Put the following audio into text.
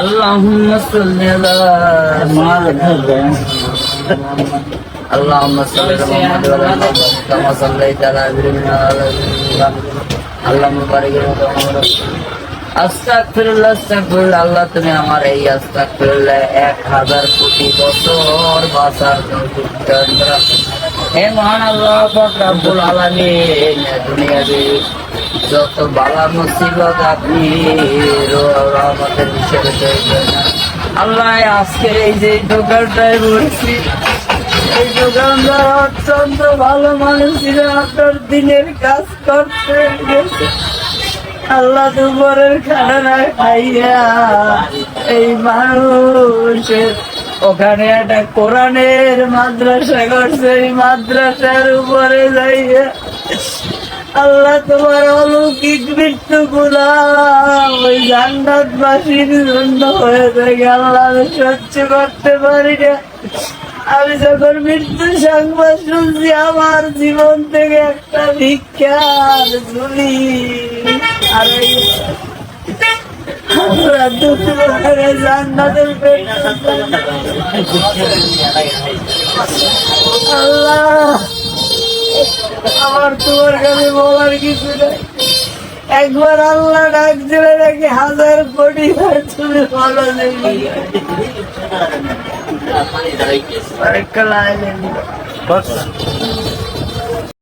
اللهم صل على محمد اللهم صل على محمد وعلى آل محمد كما صليت على إبراهيم وعلى آل إبراهيم اللهم بارك على محمد আস্তাগফিরুল্লাহ আস্তাগফিরুল্লাহ। আল্লাহ তুমি আমার এই আস্তাগফিরুল্লাহ 1000 কোটি বছর বাঁচার তৌফিক দান করো। হে মহান আল্লাহ পাক রব্বুল আলামিন, দুনিয়াতে যত বালা মুসিবত আপনি রহমতের হিসেবে তৈরি করেন। আল্লাহ আজকে এই যে দোকানটায় বসছি, এই দোকানদার অত্যন্ত ভালো মানুষ ছিল, আপনার দিনের কাজ করতে গেছে। আল্লাহ দুপুরের খানা না খাইয়া এই মানুষের ওখানে একটা কোরআনের মাদ্রাসা করছে, এই মাদ্রাসার উপরে যাইয়া আল্লাহ তোমার অলৌকিক মৃত্যু গুলা ওই জান্নাতবাসীর জন্য হয়ে থাকে। আল্লাহ আমি সহ্য করতে পারি না। আমি যখন মৃত্যু সংবাদ শুনছি, আমার জীবন থেকে একটা ভিক্ষার ঝুলি আর জান্নাতের আল্লাহ আমার তোমার কাছে বলার কিছু নেই। একবার আল্লাহ ডাক দিলে নাকি 1000 কোটি বার তুমি বলো দেখি।